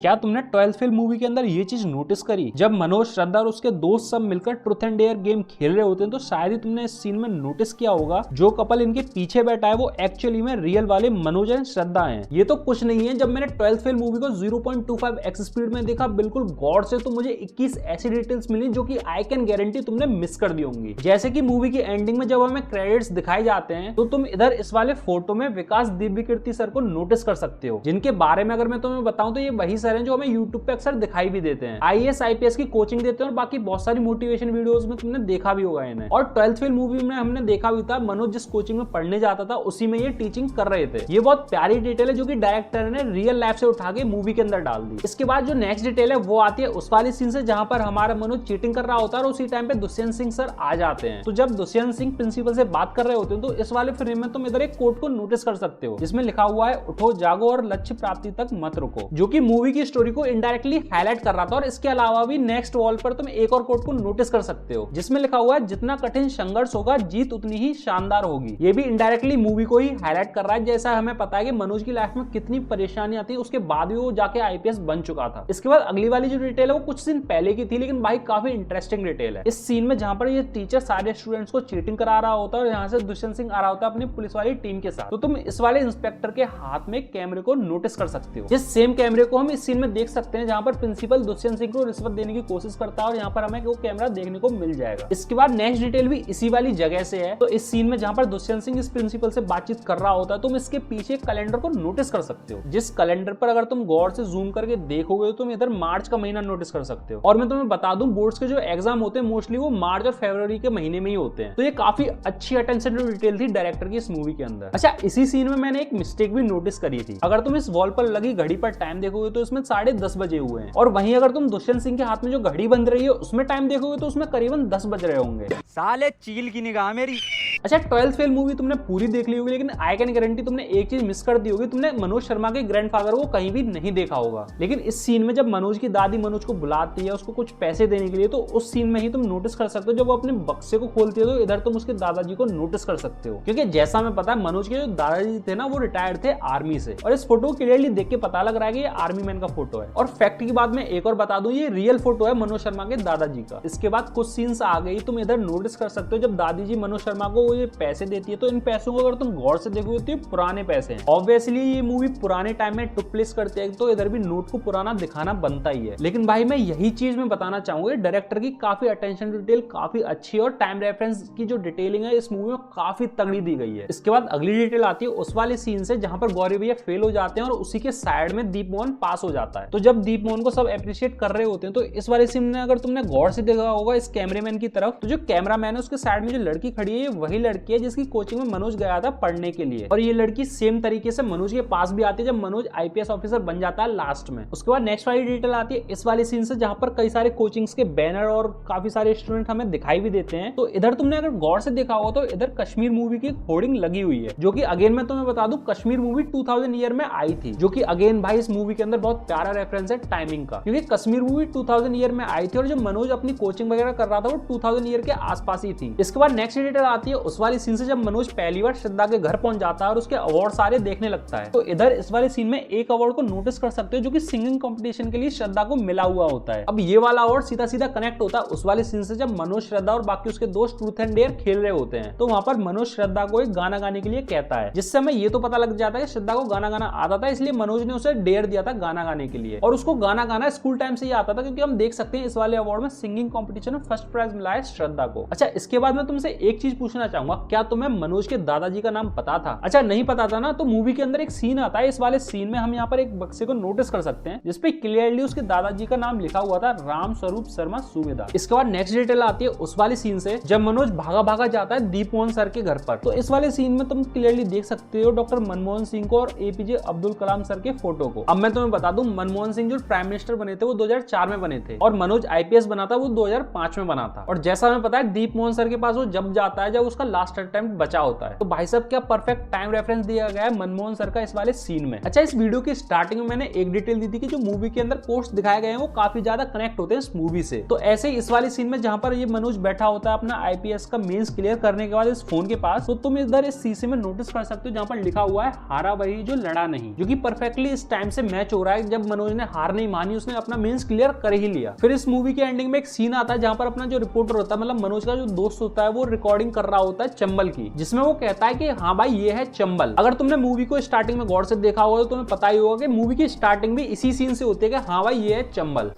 क्या तुमने 12th fail movie के अंदर ये चीज नोटिस करी? जब मनोज, श्रद्धा और उसके दोस्त सब मिलकर ट्रुथ एंड डेयर गेम खेल रहे होते हैं तो शायद ही तुमने इस सीन में नोटिस किया होगा जो कपल इनके पीछे बैठा है वो एक्चुअली में रियल वाले मनोज एंड श्रद्धा हैं। ये तो कुछ नहीं है। जब मैंने 12th फेल मूवी को 0.25x स्पीड में देखा बिल्कुल गौर से तो मुझे 21 ऐसी डिटेल्स मिली जो कि आई कैन गारंटी तुमने मिस कर दी होंगी। जैसे कि मूवी की एंडिंग में जब हमें क्रेडिट्स दिखाए जाते हैं तो तुम इधर इस वाले फोटो में विकास दिव्यकीर्ति सर को नोटिस कर सकते हो, जिनके बारे में अगर मैं तुम्हें बताऊं तो ये वही सर हैं जो हमें यूट्यूब पे अक्सर दिखाई भी देते हैं। आईएएस आईपीएस की कोचिंग देते हैं और बाकी बहुत सारी मोटिवेशन वीडियोस में तुमने देखा भी होगा इन्हें। और 12th फेल मूवी में हमने देखा भी था मनोज जिस कोचिंग में पढ़ने जाता था उसी में ये टीचिंग कर रहे थे। ये बहुत प्यारी डिटेल है जो कि डायरेक्टर ने रियल लाइफ से उठा के मूवी के अंदर डाल दी। इसके बाद जो नेक्स्ट डिटेल है वो आती है उस वाली सीन से जहां पर हमारा मनोज चीटिंग कर रहा होता है और उसी टाइम पे दुष्यंत सिंह सर आ जाते हैं। तो जब दुष्यंत सिंह प्रिंसिपल से बात कर रहे होते हैं तो इस वाले फ्रेम में तुम इधर एक कोट को नोटिस कर सकते हो जिसमें लिखा हुआ है उठो जागो और लक्ष्य प्राप्ति तक मत रुको, जो कि मूवी की स्टोरी को इनडायरेक्टली हाईलाइट कर रहा था। और इसके अलावा भी नेक्स्ट वॉल पर तुम एक और कोट को नोटिस कर सकते हो जिसमें लिखा हुआ है जितना कठिन संघर्ष होगा जीत उतनी ही शानदार होगी। ये भी इनडायरेक्टली मूवी को ही हाईलाइट कर रहा है। जैसा हमें पता है कि मनोज की लाइफ में कितनी परेशानी आती है उसके बाद भी वो जाके आईपीएस बन चुका था। इसके बाद अगली वाली जो डिटेल है वो कुछ दिन पहले की थी लेकिन भाई काफी इंटरेस्टिंग डिटेल है। इस सीन में जहां पर ये टीचर सारे स्टूडेंट्स को चीटिंग करा रहा होता है और यहाँ से दुष्यंत सिंह आ रहा होता है अपनी पुलिस वाली टीम के साथ, तो तुम इस वाले इंस्पेक्टर के हाथ में कैमरे को नोटिस कर सकते हो। जिस सेम कैमरे को हम इस सीन में देख सकते हैं जहां पर प्रिंसिपल दुष्यंत सिंह को रिश्वत देने की कोशिश करता है और यहाँ पर हमें वो कैमरा देखने को मिल जाएगा। इसके बाद नेक्स्ट डिटेल भी इसी वाली जगह से है। तो इस सीन में जहां पर दुष्यंत सिंह इस प्रिंसिपल से बातचीत कर रहा होता है तुम इसके पीछे कैलेंडर को नोटिस कर सकते हो, जिस कैलेंडर पर अगर तुम गौर से जूम करके देखोगे तो तुम इधर मार्च का महीना नोटिस कर सकते हो। और मैं तुम्हें बता दूं बोर्ड्स के जो एग्जाम होते हैं मोस्टली वो मार्च और फरवरी के महीने में ही होते हैं। तो ये काफी अच्छी अटेंशन टू डिटेल थी डायरेक्टर की इस मूवी के अंदर। अच्छा, इसी सीन में मैंने एक मिस्टेक भी नोटिस करी थी। अगर तुम इस वॉल पर लगी घड़ी पर टाइम देखोगे तो इसमें 10:30 बजे हुए हैं और वहीं अगर तुम दुष्यंत सिंह के हाथ में जो घड़ी बंध रही है उसमें टाइम देखोगे तो उसमें करीबन 10 बज रहे होंगे। साले चील की निगाह मेरी। अच्छा, 12th फेल मूवी तुमने पूरी देख ली होगी लेकिन आई कैन गारंटी तुमने एक चीज मिस कर दी होगी, तुमने मनोज शर्मा के ग्रैंडफादर को कहीं भी नहीं देखा होगा। लेकिन इस सीन में जब मनोज की दादी मनोज को बुलाती है उसको कुछ पैसे देने के लिए तो उस सीन में ही तुम नोटिस कर सकते हो जब वो अपने बक्से को खोलती है तो इधर तुम उसके दादाजी को नोटिस कर सकते हो। क्योंकि जैसा हमें पता है मनोज के जो दादाजी थे ना वो रिटायर्ड थे आर्मी से और इस फोटो को क्लियरली देख के पता लग रहा है कि ये आर्मी मैन का फोटो है। और फैक्ट की बात मैं एक और बता दूं, ये रियल फोटो है मनोज शर्मा के दादाजी का। इसके बाद कुछ सीन्स आ गई तुम इधर नोटिस कर सकते हो जब दादी जी मनोज शर्मा को ये पैसे देती है तो इन पैसों को अगर तुम गौर से देखोगे तो ये पुराने पैसे हैं। ऑब्वियसली ये मूवी पुराने टाइम में टुक प्लेस करते हैं तो इधर भी नोट को पुराना दिखाना बनता ही है। लेकिन भाई मैं यही चीज में बताना चाहूंगा डायरेक्टर की काफी अटेंशन डिटेल काफी अच्छी है और टाइम रेफरेंस की जो डिटेलिंग है इस मूवी में काफी तगड़ी दी गई है। इसके बाद अगली डिटेल आती है उस वाले सीन से जहां पर गौरी भैया फेल हो जाते हैं और उसी के साइड में दीप मोहन पास हो जाता है। तो जब दीप मोहन को सब अप्रिशिएट कर रहे होते हैं तो इस वाले सीन में अगर तुमने गौर से देखा होगा इस कैमरामैन की तरफ तो जो कैमरामैन है उसके साइड में जो लड़की खड़ी है वही लड़की है जिसकी कोचिंग में मनोज गया था पढ़ने के लिए। और ये लड़की सेम तरीके से मनोज के पास भी आती है जब मनोज आईपीएस ऑफिसर बन जाता है लास्ट में। उसके बाद नेक्स्ट वाली डिटेल आती है इस वाली सीन से जहां पर कई सारे कोचिंग्स के बैनर और काफी सारे स्टूडेंट हमें दिखाई भी देते हैं। तो इधर तुमने अगर गौर से देखा हो तो इधर कश्मीर मूवी की होर्डिंग लगी हुई है जो कि अगेन मैं तुम्हें बता दूं कश्मीर मूवी 2000 ईयर में आई थी, जो कि अगेन भाई इस मूवी के अंदर बहुत प्यारा रेफरेंस है टाइमिंग का, क्योंकि कश्मीर मूवी 2000 ईयर में आई थी और जब मनोज अपनी कोचिंग वगैरह कर रहा था वो 2000 ईयर के आसपास ही थी। इसके बाद नेक्स्ट डिटेल आती है उस वाली सीन से जब मनोज पहली बार श्रद्धा के घर पहुंच जाता है और उसके अवार्ड सारे देखने लगता है। तो इधर इस वाले सीन में एक अवार्ड को नोटिस कर सकते हो जो कि सिंगिंग कंपटीशन के लिए श्रद्धा को मिला हुआ होता है। अब ये वाला अवार्ड सीधा सीधा कनेक्ट होता है उस वाले सीन से जब मनोज, श्रद्धा और बाकी उसके दोस्त ट्रूथ एंड डेयर खेल रहे होते हैं। तो वहां पर मनोज श्रद्धा को एक गाना गाने के लिए कहता है जिससे हमें ये तो पता लग जाता है कि श्रद्धा को गाना गाना आता था, इसलिए मनोज ने उसे डेयर दिया था गाना गाने के लिए। और उसको गाना गाना स्कूल टाइम से ही आता था क्योंकि हम देख सकते हैं इस वाले अवार्ड में सिंगिंग कंपटीशन में फर्स्ट प्राइज मिला है श्रद्धा को। अच्छा, इसके बाद मैं तुमसे एक चीज पूछना चाहूंगा, क्या तुम्हें मनोज के दादाजी का नाम पता था? अच्छा, नहीं पता था ना, तो मूवी के अंदर एक सीन आता है, इस वाले सीन में हम यहाँ पर एक बक्से को नोटिस कर सकते हैं जिसपे क्लियरली उसके दादाजी का नाम लिखा हुआ था, राम स्वरूप शर्मा सूबेदार। इसके बाद नेक्स्ट डिटेल आती है उस वाले सीन से जब मनोज भागा भागा जाता है दीप मोहन सर के घर पर। तो इस वाले सीन में तुम क्लियरली देख सकते हो डॉक्टर मनमोहन सिंह को और एपीजे अब्दुल कलाम सर के फोटो को। अब मैं तुम्हें बता दूं, मनमोहन सिंह जो प्राइम मिनिस्टर बने थे वो 2004 में बने थे और मनोज आईपीएस बना था वो 2005 में बना था। और जैसा हमें पता है दीप मोहन सर के पास वो जब जाता है जब उसका लास्ट अटेम्प्ट बचा होता है। तो भाई साहब क्या परफेक्ट टाइम रेफरेंस दिया गया है मनमोहन सर का इस वाले सीन में। अच्छा, इस वीडियो की स्टार्टिंग में मैंने एक डिटेल दी थी कि जो मूवी के अंदर पोस्ट दिखाए गए हैं वो काफी ज्यादा कनेक्ट होते हैं इस मूवी से। तो ऐसे ही इस वाले सीन में जहां पर ये मनोज बैठा होता है अपना आईपीएस का मेंस क्लियर करने के बाद इस फोन के पास, तो तुम इधर इस शीशे में नोटिस कर सकते हो जहां पर लिखा हुआ है हारा वही जो लड़ा नहीं, जो कि परफेक्टली इस टाइम से मैच हो रहा है जब मनोज ने हार नहीं मानी, उसने अपना मेंस क्लियर कर ही लिया। फिर इस मूवी के एंडिंग में एक सीन आता है जहां पर अपना जो रिपोर्टर होता है, मतलब मनोज का जो दोस्त होता है, वो रिकॉर्डिंग कर रहा होता है चंबल की, जिसमें वो कहता है कि हाँ भाई ये है चंबल। अगर तुमने मूवी को स्टार्टिंग में गौर से देखा होगा तो तुम्हें पता ही होगा कि मूवी की स्टार्टिंग भी इसी सीन से होती है कि हाँ भाई ये है चंबल।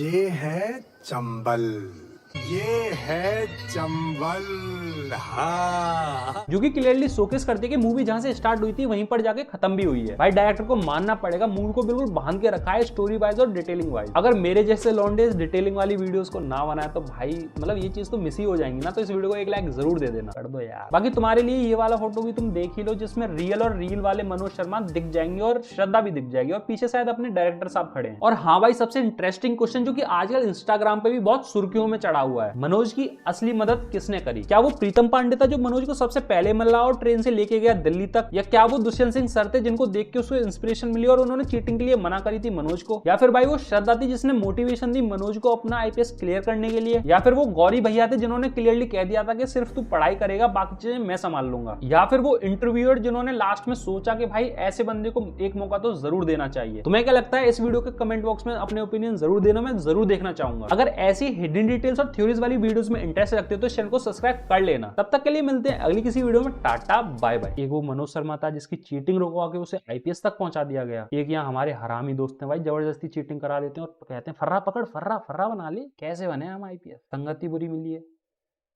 ये है चंबल, ये है चंबल। हाँ, जो कि क्लियरली शोकेस करती है कि मूवी जहां से स्टार्ट हुई थी वहीं पर जाके खत्म भी हुई है। भाई डायरेक्टर को मानना पड़ेगा, मूवी को बिल्कुल बांध के रखा है स्टोरी वाइज और डिटेलिंग वाइज। अगर मेरे जैसे लॉन्डे इस डिटेलिंग वाली वीडियोस को ना बनाए तो भाई मतलब ये चीज तो मिस ही हो जाएंगी ना। तो इस वीडियो को एक लाइक जरूर दे देना, कर दो यार। बाकी तुम्हारे लिए ये वाला फोटो भी तुम देख ही लो जिसमें रियल और रील वाले मनोज शर्मा दिख जाएंगे और श्रद्धा भी दिख जाएगी और पीछे शायद अपने डायरेक्टर साहब खड़े हैं। और हाँ भाई, सबसे इंटरेस्टिंग क्वेश्चन जो कि आजकल इंस्टाग्राम पे भी बहुत सुर्खियों में चढ़ा हुआ है, मनोज की असली मदद किसने करी? क्या वो प्रीतम पांडे था जो मनोज को सबसे पहले मिला और ट्रेन से लेके गया दिल्ली तक, या क्या वो दुष्यंत सिंह सर थे जिनको देख के उसको इंस्पिरेशन मिली और उन्होंने चीटिंग के लिए मना करी थी मनोज को, या फिर भाई वो श्रद्धा थी जिसने मोटिवेशन दी मनोज को अपना आईपीएस क्लियर करने के लिए, या फिर वो गौरी भैया थे जिन्होंने क्लियरली कह दिया था कि सिर्फ तू पढ़ाई करेगा बाकी चीजें मैं संभाल लूंगा, या फिर वो इंटरव्यूअर जिन्होंने लास्ट में सोचा कि भाई ऐसे बंदे को एक मौका तो जरूर देना चाहिए। तुम्हें क्या लगता है? इस वीडियो के कमेंट बॉक्स में अपने ओपिनियन जरूर देना, मैं जरूर देखना चाहूंगा। अगर ऐसी हिडन डिटेल्स और थ्योरीज वाली वीडियोस में इंटरेस्ट रखते हो तो चैनल को सब्सक्राइब कर लेना। तब तक के लिए मिलते हैं अगली किसी वीडियो में। Tata bye bye. एक वो मनोज शर्मा था जिसकी चीटिंग रुकवा के उसे आईपीएस तक पहुंचा दिया गया। एक यहाँ हमारे हरामी दोस्त हैं भाई, जबरदस्ती चीटिंग करा देते हैं और कहते हैं फर्रा पकड़, फर्रा फर्रा बना ले। कैसे बने हम आईपीएस? संगति बुरी मिली है।